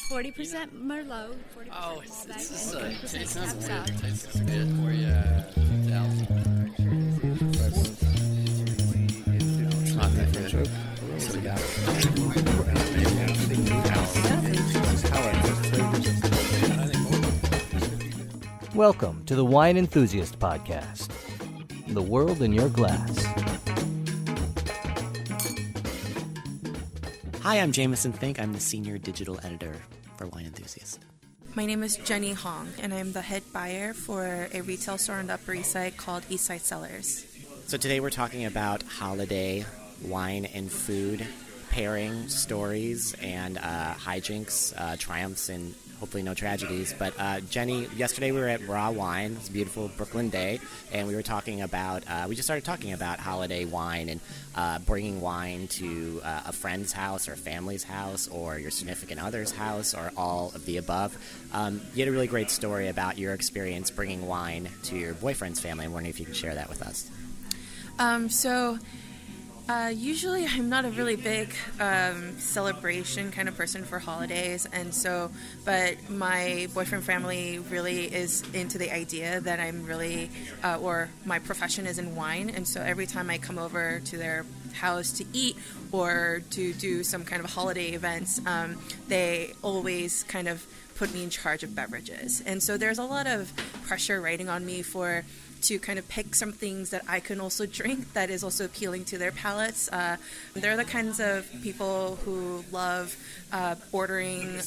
40% Merlot, 40% Oh, Malbec, it's and 20% it sounds Absinthe. weird. It tastes good for you. It's not that good. So we got Welcome to the Wine Enthusiast Podcast. The world in your glass. Hi, I'm Jameson Fink. I'm the senior digital editor for Wine Enthusiast. My name is Jenny Hong, and I'm the head buyer for a retail store on the Upper East Side called Eastside Cellars. So today we're talking about holiday wine and food pairing stories and hijinks, triumphs, and hopefully no tragedies. But Jenny, yesterday we were at Raw Wine. It's a beautiful Brooklyn day, and we were talking about, we just started talking about holiday wine and bringing wine to a friend's house or a family's house or your significant other's house or all of the above. You had a really great story about your experience bringing wine to your boyfriend's family. I'm wondering if you can share that with us. Usually I'm not a really big celebration kind of person for holidays, but my boyfriend family really is into the idea that I'm really, or my profession is in wine, and so every time I come over to their house to eat or to do some kind of holiday events, they always kind of put me in charge of beverages, and so there's a lot of pressure riding on me to kind of pick some things that I can also drink that is also appealing to their palates. They're the kinds of people who love ordering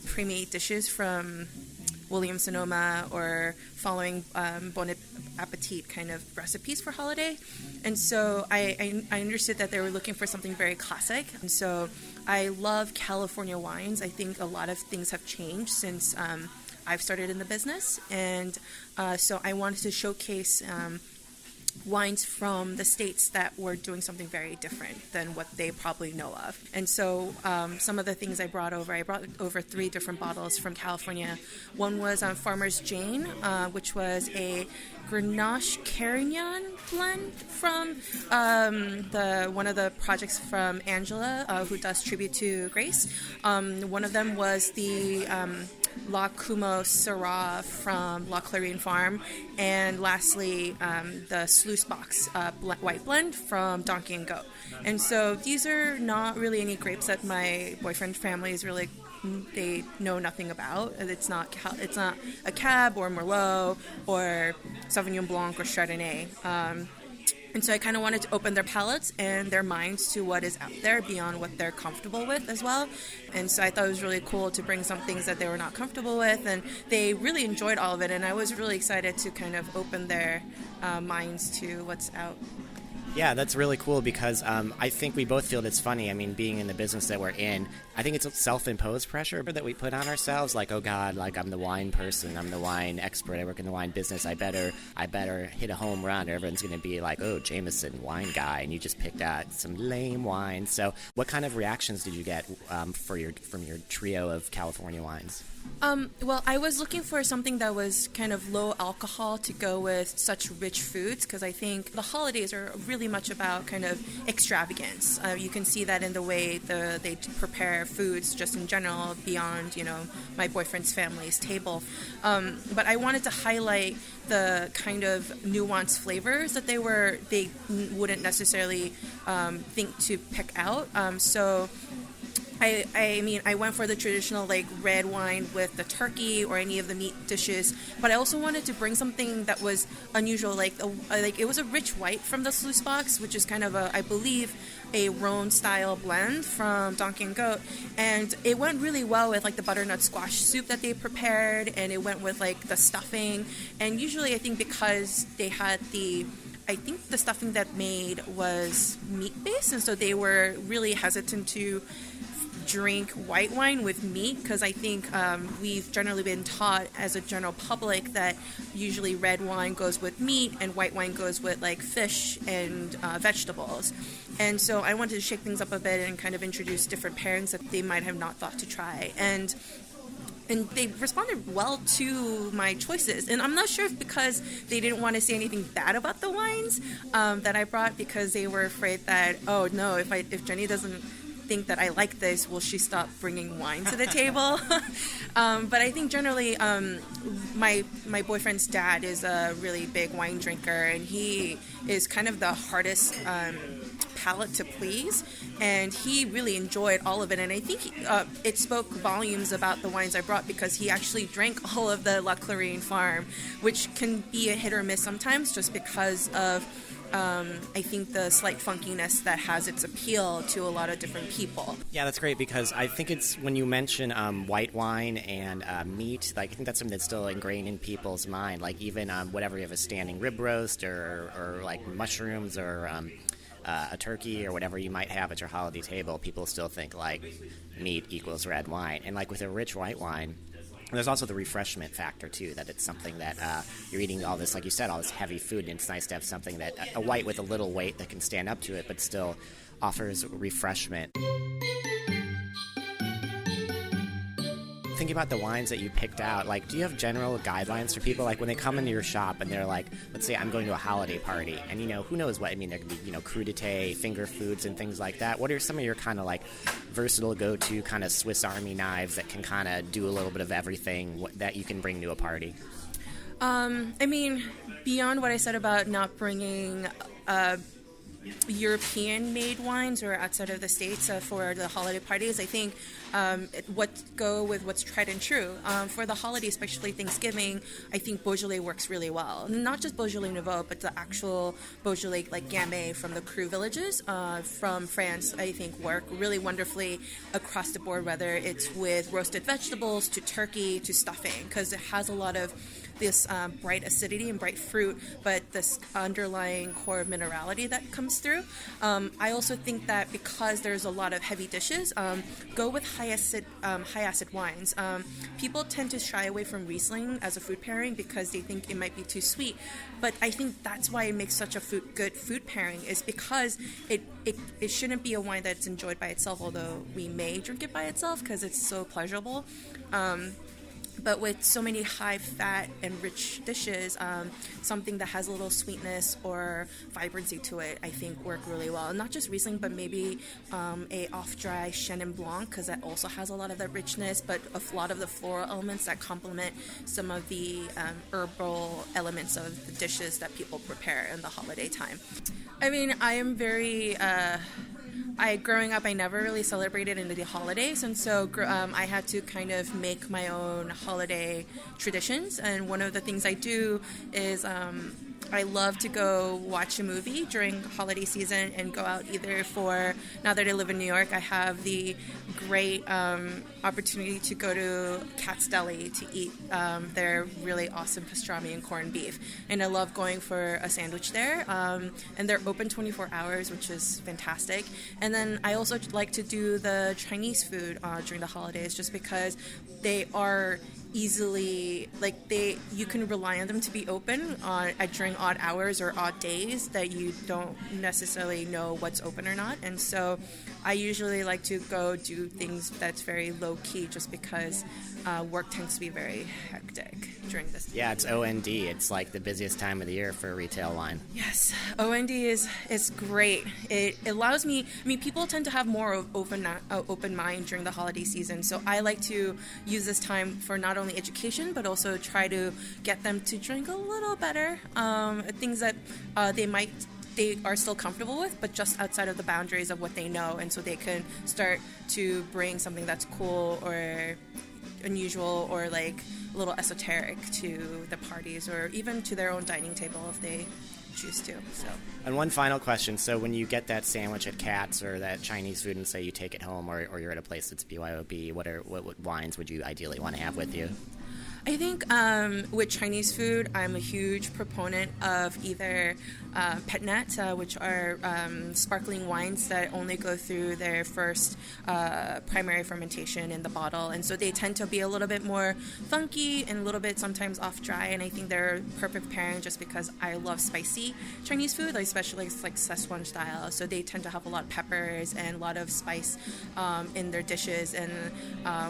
pre-made dishes from Williams-Sonoma or following Bon Appetit kind of recipes for holiday. And so I understood that they were looking for something very classic. And so I love California wines. I think a lot of things have changed since I've started in the business, and so I wanted to showcase wines from the states that were doing something very different than what they probably know of. And so some of the things I brought over 3 different bottles from California. One was Farmer's Jane, which was a Grenache Carignan blend from one of the projects from Angela, who does tribute to Grace. One of them was the La Cumo Syrah from La Clarine Farm, and lastly the Sluice Box white blend from Donkey and Goat. And so these are not really any grapes that my boyfriend's family is really, they know nothing about. It's not a Cab or Merlot or Sauvignon Blanc or Chardonnay. And so I kind of wanted to open their palates and their minds to what is out there beyond what they're comfortable with as well. And so I thought it was really cool to bring some things that they were not comfortable with, and they really enjoyed all of it. And I was really excited to kind of open their minds to what's out. Yeah, that's really cool because I think we both feel it's funny. I mean, being in the business that we're in, I think it's a self-imposed pressure that we put on ourselves. Like, oh God, like I'm the wine person, I'm the wine expert, I work in the wine business. I better hit a home run, or everyone's going to be like, oh, Jameson, wine guy, and you just picked out some lame wine. So, what kind of reactions did you get from your trio of California wines? Well, I was looking for something that was kind of low alcohol to go with such rich foods, because I think the holidays are really much about kind of extravagance. You can see that in the way they prepare foods just in general beyond, my boyfriend's family's table. But I wanted to highlight the kind of nuanced flavors that they wouldn't necessarily think to pick out. So I went for the traditional red wine with the turkey or any of the meat dishes, but I also wanted to bring something that was unusual, it was a rich white from the Sluice Box, which is kind of I believe a Rhone style blend from Donkey and Goat, and it went really well with the butternut squash soup that they prepared, and it went with the stuffing. And usually I think because they had the stuffing that made was meat based, and so they were really hesitant to drink white wine with meat, because I think we've generally been taught as a general public that usually red wine goes with meat and white wine goes with fish and vegetables. And so I wanted to shake things up a bit and kind of introduce different pairings that they might have not thought to try. And they responded well to my choices. And I'm not sure if because they didn't want to say anything bad about the wines that I brought, because they were afraid that, oh no, if Jenny doesn't think that I like this, will she stop bringing wine to the table? But I think generally, my boyfriend's dad is a really big wine drinker, and he is kind of the hardest palate to please, and he really enjoyed all of it. And I think it spoke volumes about the wines I brought, because he actually drank all of the La Clarine Farm, which can be a hit or miss sometimes, just because of I think the slight funkiness that has its appeal to a lot of different people. Yeah, that's great, because I think it's when you mention white wine and meat, like I think that's something that's still ingrained in people's mind. Like even whatever you have, a standing rib roast or like mushrooms or a turkey or whatever you might have at your holiday table, people still think like meat equals red wine. And like with a rich white wine, there's also the refreshment factor, too, that it's something that you're eating all this, like you said, all this heavy food, and it's nice to have something that, a white with a little weight that can stand up to it, but still offers refreshment. Thinking about the wines that you picked out, like, do you have general guidelines for people? Like, when they come into your shop and they're like, let's say I'm going to a holiday party, and, who knows what, there could be, crudité, finger foods, and things like that. What are some of your kind of, like, versatile go-to kind of Swiss Army knives that can kind of do a little bit of everything that you can bring to a party? Beyond what I said about not bringing European-made wines or outside of the States for the holiday parties, I think go with what's tried and true. For the holiday, especially Thanksgiving, I think Beaujolais works really well. Not just Beaujolais Nouveau, but the actual Beaujolais like Gamay from the Cru villages from France, I think work really wonderfully across the board, whether it's with roasted vegetables to turkey to stuffing, because it has a lot of this bright acidity and bright fruit, but this underlying core of minerality that comes through. I also think that because there's a lot of heavy dishes, go with high acid wines. People tend to shy away from Riesling as a food pairing because they think it might be too sweet, but I think that's why it makes such a good food pairing, is because it shouldn't be a wine that's enjoyed by itself, although we may drink it by itself because it's so pleasurable. But with so many high fat and rich dishes, something that has a little sweetness or vibrancy to it, I think work really well. And not just Riesling, but maybe a off-dry Chenin Blanc, because that also has a lot of that richness, but a lot of the floral elements that complement some of the herbal elements of the dishes that people prepare in the holiday time. I am very... growing up, I never really celebrated into the holidays, and so I had to kind of make my own holiday traditions. And one of the things I do is I love to go watch a movie during holiday season and go out either for, now that I live in New York, I have the great opportunity to go to Katz Deli to eat their really awesome pastrami and corned beef. And I love going for a sandwich there. And they're open 24 hours, which is fantastic. And then I also like to do the Chinese food during the holidays, just because they are easily, you can rely on them to be open during odd hours or odd days that you don't necessarily know what's open or not. And so I usually like to go do things that's very low-key, just because work tends to be very hectic during this. Yeah, it's OND. It's like the busiest time of the year for retail wine. Yes, OND is great. It allows me, people tend to have more open mind during the holiday season, so I like to use this time for not only education, but also try to get them to drink a little better, things that they are still comfortable with, but just outside of the boundaries of what they know, and so they can start to bring something that's cool or unusual or like a little esoteric to the parties, or even to their own dining table if they choose to. So. And one final question. So when you get that sandwich at Katz or that Chinese food and say you take it home, or you're at a place that's BYOB, what wines would you ideally want to have with you? I think with Chinese food, I'm a huge proponent of either pet nat, which are sparkling wines that only go through their first primary fermentation in the bottle, and so they tend to be a little bit more funky and a little bit sometimes off dry, and I think they're a perfect pairing just because I love spicy Chinese food, especially like Szechuan style, so they tend to have a lot of peppers and a lot of spice in their dishes. And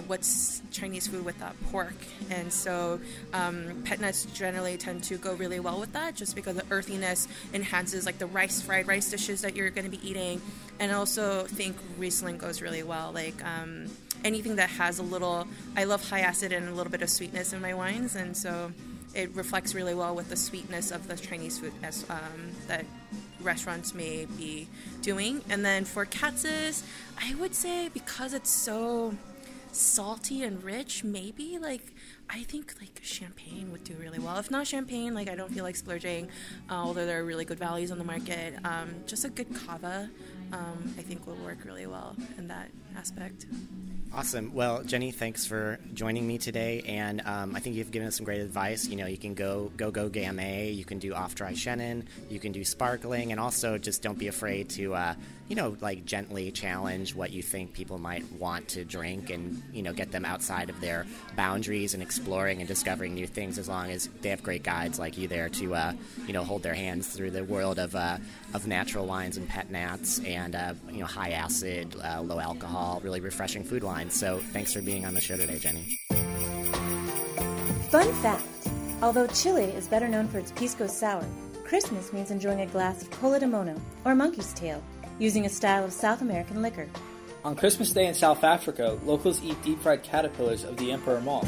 what's Chinese food without pork? And so pet nuts generally tend to go really well with that, just because the earthiness enhances like the fried rice dishes that you're going to be eating. And I also think Riesling goes really well, like anything that has I love high acid and a little bit of sweetness in my wines, and so it reflects really well with the sweetness of the Chinese food as that restaurants may be doing. And then for Katz's, I would say because it's so salty and rich, maybe I think champagne would do really well. If not champagne, I don't feel like splurging, although there are really good values on the market. Just a good cava, I think will work really well in that aspect. Awesome. Well, Jenny, thanks for joining me today, and I think you've given us some great advice. You can go Gamay, you can do off-dry Chenin, you can do sparkling, and also just don't be afraid to, gently challenge what you think people might want to drink, and, get them outside of their boundaries and exploring and discovering new things, as long as they have great guides like you there to, hold their hands through the world of natural wines and pet nats and, high acid, low alcohol, really refreshing food wines. So thanks for being on the show today, Jenny. Fun fact, although Chile is better known for its pisco sour, Christmas means enjoying a glass of cola de mono, or monkey's tail, using a style of South American liquor. On Christmas Day in South Africa, locals eat deep-fried caterpillars of the emperor moth.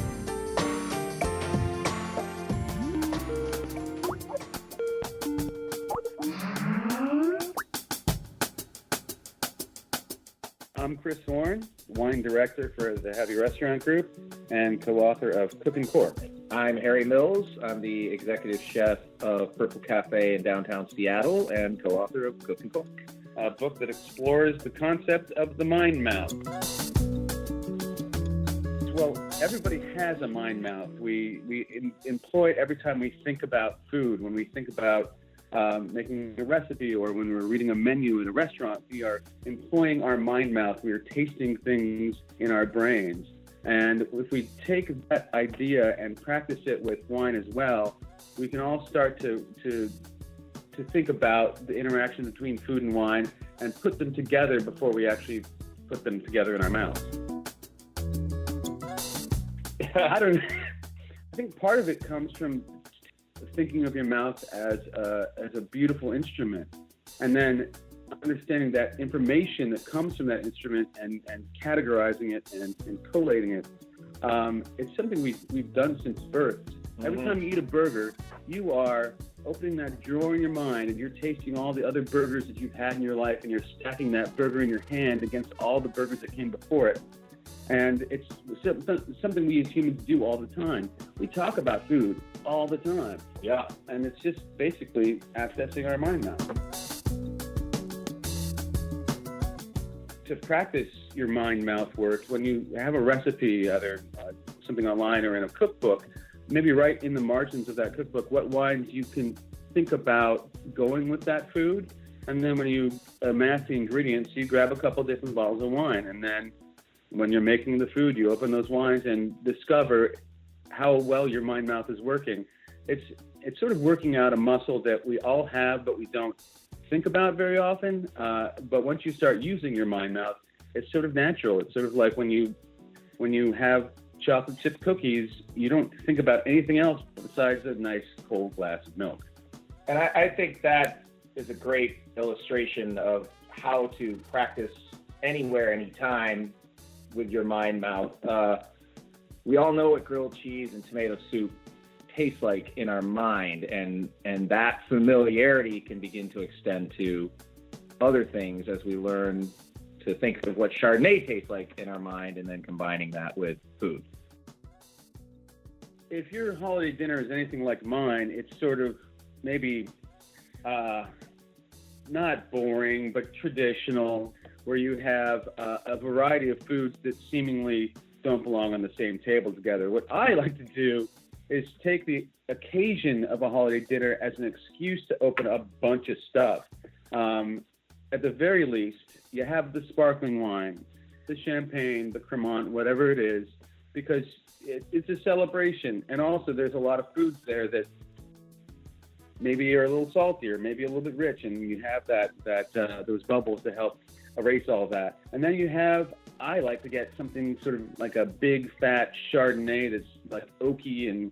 I'm Chris Horn, wine director for the Heavy Restaurant Group and co-author of Cook and Cork. I'm Harry Mills. I'm the executive chef of Purple Cafe in downtown Seattle and co-author of Cook and Cork, A book that explores the concept of the mind mouth. Well, everybody has a mind mouth. We employ it every time we think about food. When we think about making a recipe, or when we're reading a menu in a restaurant, we are employing our mind mouth. We are tasting things in our brains. And if we take that idea and practice it with wine as well, we can all start to think about the interaction between food and wine and put them together before we actually put them together in our mouths. I think part of it comes from thinking of your mouth as a beautiful instrument, and then understanding that information that comes from that instrument and categorizing it and collating it. It's something we've done since birth. Every time you eat a burger, you are opening that drawer in your mind and you're tasting all the other burgers that you've had in your life, and you're stacking that burger in your hand against all the burgers that came before it. And it's something we as humans do all the time. We talk about food all the time. Yeah. And it's just basically accessing our mind now. To practice your mind-mouth work, when you have a recipe, either something online or in a cookbook, maybe write in the margins of that cookbook what wines you can think about going with that food. And then when you amass the ingredients, you grab a couple different bottles of wine. And then when you're making the food, you open those wines and discover how well your mind mouth is working. It's sort of working out a muscle that we all have, but we don't think about very often. But once you start using your mind mouth, it's sort of natural. It's sort of like when you have chocolate chip cookies, you don't think about anything else besides a nice cold glass of milk. And I think that is a great illustration of how to practice anywhere, anytime with your mind mouth. We all know what grilled cheese and tomato soup tastes like in our mind, and that familiarity can begin to extend to other things as we learn to think of what Chardonnay tastes like in our mind, and then combining that with food. If your holiday dinner is anything like mine, it's sort of maybe not boring, but traditional, where you have a variety of foods that seemingly don't belong on the same table together. What I like to do is take the occasion of a holiday dinner as an excuse to open a bunch of stuff. At the very least, you have the sparkling wine, the champagne, the Cremant, whatever it is, because it's a celebration. And also there's a lot of foods there that maybe are a little saltier, maybe a little bit rich, and you have those bubbles to help erase all that. And then you have I like to get something sort of like a big fat Chardonnay that's like oaky and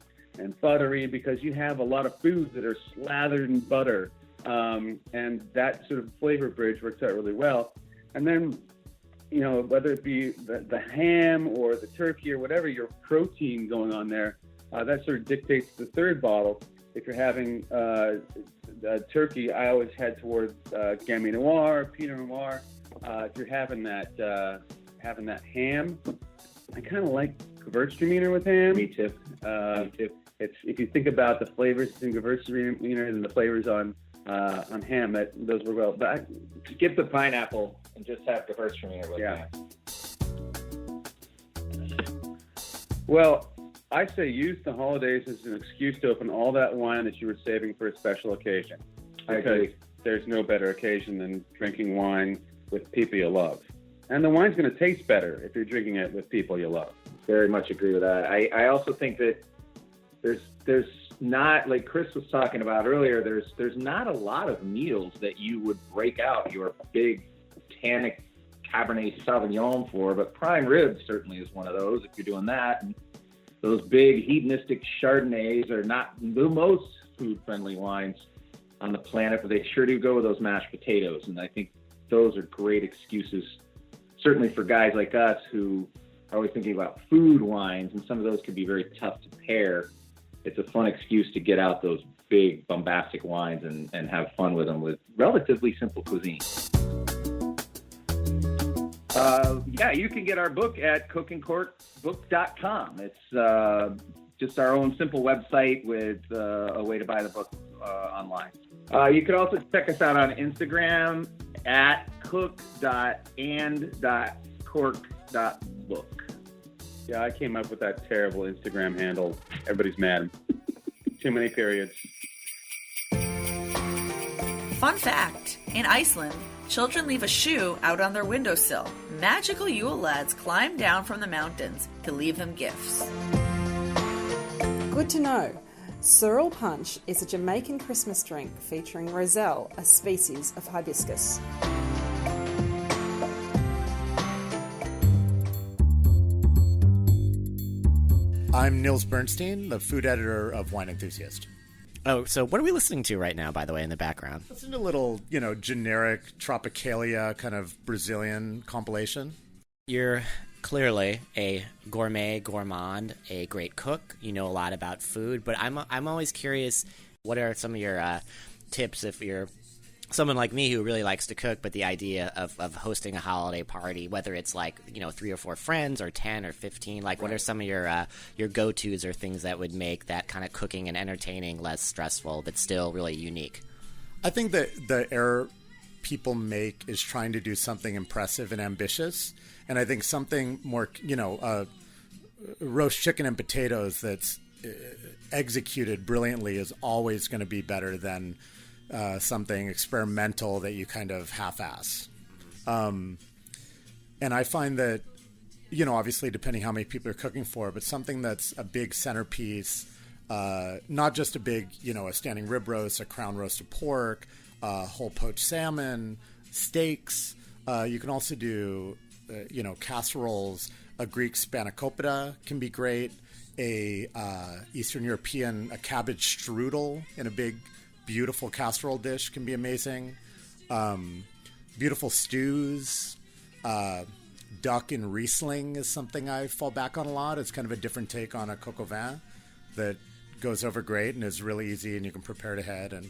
buttery, because you have a lot of foods that are slathered in butter, and that sort of flavor bridge works out really well. And then, whether it be the ham or the turkey or whatever your protein going on there, that sort of dictates the third bottle. If you're having turkey, I always head towards Gamay Noir, Pinot Noir. If you're having that ham, I kind of like Gewürztraminer with ham. Me too. If you think about the flavors in Gewürztraminer and the flavors on ham, those were well. But skip the pineapple and just have Gewürztraminer with yeah. ham. Well, I say use the holidays as an excuse to open all that wine that you were saving for a special occasion. I agree. There's no better occasion than drinking wine with people you love. And the wine's going to taste better if you're drinking it with people you love. Very much agree with that. I also think that there's not, like Chris was talking about earlier, there's not a lot of meals that you would break out your big tannic Cabernet Sauvignon for, but prime rib certainly is one of those if you're doing that. And those big hedonistic Chardonnays are not the most food-friendly wines on the planet, but they sure do go with those mashed potatoes. And I think those are great excuses, certainly for guys like us who are always thinking about food wines, and some of those can be very tough to pair. It's a fun excuse to get out those big bombastic wines and have fun with them with relatively simple cuisine. You can get our book at cookandcorkbook.com. It's just our own simple website with a way to buy the book online. You could also check us out on Instagram at cook.and.cork.book. Yeah, I came up with that terrible Instagram handle. Everybody's mad. Too many periods. Fun fact, in Iceland, children leave a shoe out on their windowsill. Magical Yule lads climb down from the mountains to leave them gifts. Good to know. Sorrel Punch is a Jamaican Christmas drink featuring roselle, a species of hibiscus. I'm Nils Bernstein, the food editor of Wine Enthusiast. Oh, so what are we listening to right now, by the way, in the background? Listen to a little, generic Tropicalia kind of Brazilian compilation. You're clearly a gourmand, a great cook. You know a lot about food, but I'm always curious, what are some of your tips if you're someone like me who really likes to cook, but the idea of hosting a holiday party, whether it's 3 or 4 friends or 10 or 15, what are some of your go-tos or things that would make that kind of cooking and entertaining less stressful but still really unique? I think that the error people make is trying to do something impressive and ambitious, and I think something more, roast chicken and potatoes that's executed brilliantly is always going to be better than something experimental that you kind of half-ass. And I find that, obviously depending how many people you're cooking for, but something that's a big centerpiece, not just a big, a standing rib roast, a crown roast of pork, whole poached salmon, steaks. You can also do, casseroles. A Greek spanakopita can be great. A Eastern European, a cabbage strudel in a big, beautiful casserole dish can be amazing. Beautiful stews. Duck and Riesling is something I fall back on a lot. It's kind of a different take on a coq au vin that goes over great and is really easy and you can prepare it ahead. And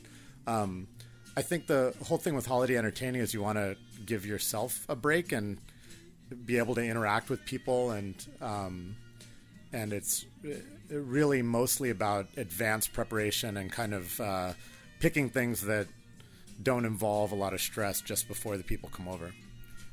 I think the whole thing with holiday entertaining is you want to give yourself a break and be able to interact with people, and it's really mostly about advanced preparation and kind of picking things that don't involve a lot of stress just before the people come over.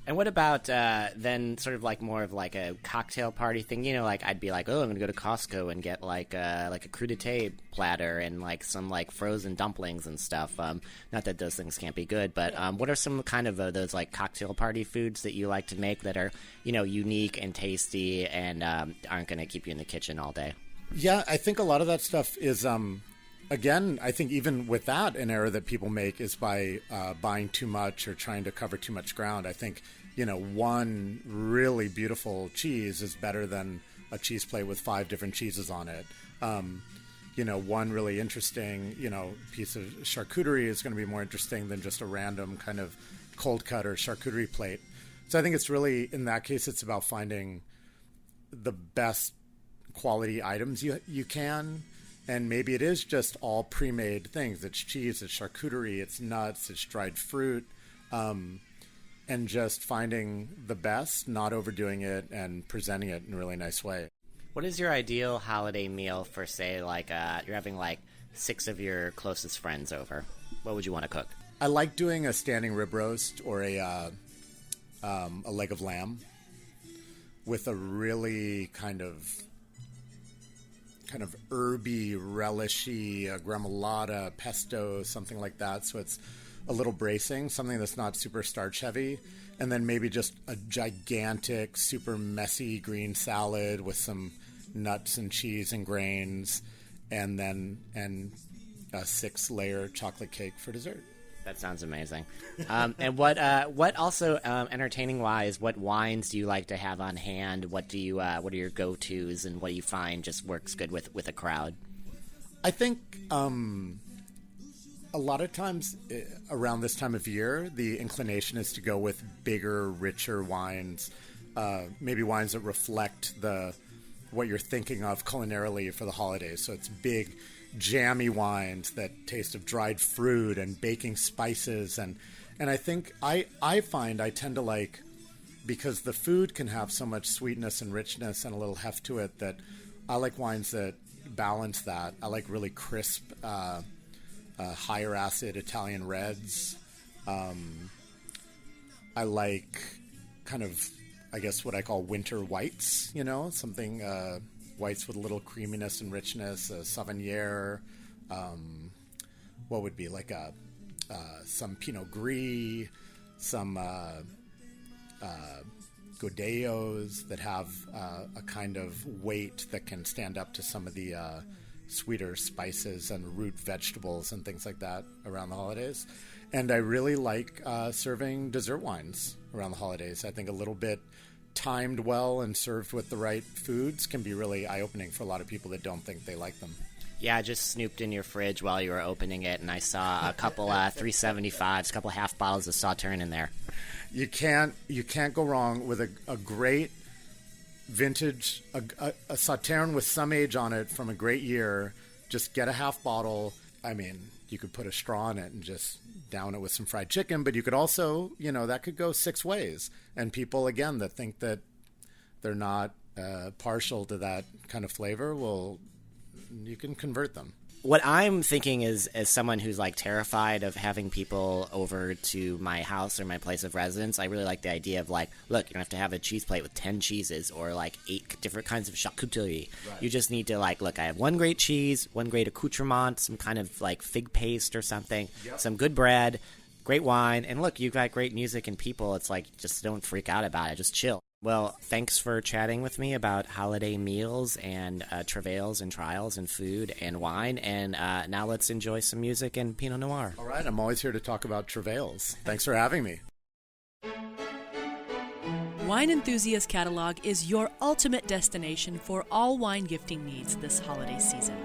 And what about then sort of more of a cocktail party thing? I'd be I'm going to go to Costco and get a crudité platter and some frozen dumplings and stuff. Not that those things can't be good, but what are some kind of those cocktail party foods that you like to make that are, unique and tasty and aren't going to keep you in the kitchen all day? Yeah, I think a lot of that stuff is, again, I think even with that, an error that people make is by buying too much or trying to cover too much ground. I think, one really beautiful cheese is better than a cheese plate with 5 different cheeses on it. One really interesting, piece of charcuterie is going to be more interesting than just a random kind of cold cut or charcuterie plate. So I think it's really, in that case, it's about finding the best quality items you can. And maybe it is just all pre-made things. It's cheese, it's charcuterie, it's nuts, it's dried fruit. And just finding the best, not overdoing it, and presenting it in a really nice way. What is your ideal holiday meal for, say, like you're having like 6 of your closest friends over? What would you want to cook? I like doing a standing rib roast or a leg of lamb with a really kind of herby, relishy, gremolata, pesto, something like that. So it's a little bracing, something that's not super starch heavy, and then maybe just a gigantic, super messy green salad with some nuts and cheese and grains, and a 6-layer chocolate cake for dessert. That sounds amazing. And what also entertaining wise, what wines do you like to have on hand? What are your go-tos, and what do you find just works good with a crowd? I think a lot of times around this time of year, the inclination is to go with bigger, richer wines, maybe wines that reflect what you're thinking of culinarily for the holidays. So it's big, jammy wines that taste of dried fruit and baking spices. And I think I find I tend to like, because the food can have so much sweetness and richness and a little heft to it, that I like wines that balance that. I like really crisp, higher acid Italian reds. I like kind of, I guess, what I call winter whites, something whites with a little creaminess and richness, a Sauvignon, what would be like some Pinot Gris, some Godellos that have a kind of weight that can stand up to some of the sweeter spices and root vegetables and things like that around the holidays. And I really like serving dessert wines around the holidays. I think a little bit timed well and served with the right foods can be really eye-opening for a lot of people that don't think they like them. Yeah, I just snooped in your fridge while you were opening it, and I saw a couple 375s, a couple half bottles of Sauternes in there. You can't go wrong with a great vintage, a Sauternes with some age on it from a great year. Just get a half bottle. I mean, you could put a straw in it and just down it with some fried chicken, but you could also, that could go 6 ways. And people, again, that think that they're not partial to that kind of flavor, well, you can convert them. What I'm thinking is, as someone who's like terrified of having people over to my house or my place of residence, I really like the idea of like, look, you don't have to have a cheese plate with 10 cheeses or like 8 different kinds of charcuterie. Right. You just need to like, look, I have 1 great cheese, 1 great accoutrement, some kind of like fig paste or something, some good bread, great wine, and look, you've got great music and people. It's like, just don't freak out about it. Just chill. Well, thanks for chatting with me about holiday meals and travails and trials and food and wine. And now let's enjoy some music and Pinot Noir. All right. I'm always here to talk about travails. Thanks for having me. Wine Enthusiast Catalog is your ultimate destination for all wine gifting needs this holiday season.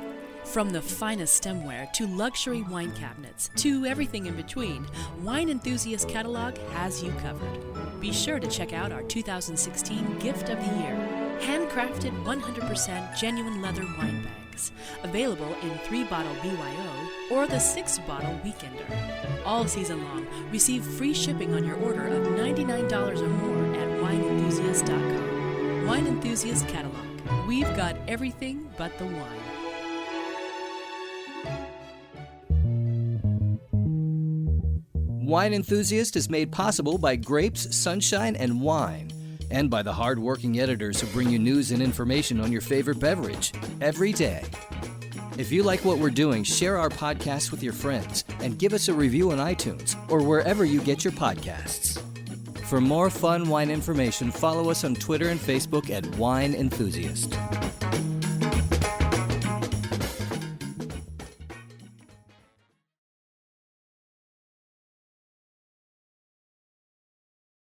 From the finest stemware to luxury wine cabinets to everything in between, Wine Enthusiast Catalog has you covered. Be sure to check out our 2016 Gift of the Year, handcrafted 100% genuine leather wine bags, available in 3-bottle BYO or the 6-bottle Weekender. All season long, receive free shipping on your order of $99 or more at wineenthusiast.com. Wine Enthusiast Catalog. We've got everything but the wine. Wine Enthusiast is made possible by grapes, sunshine, and wine, and by the hard-working editors who bring you news and information on your favorite beverage every day. If you like what we're doing, share our podcast with your friends and give us a review on iTunes or wherever you get your podcasts. For more fun wine information, follow us on Twitter and Facebook at Wine Enthusiast.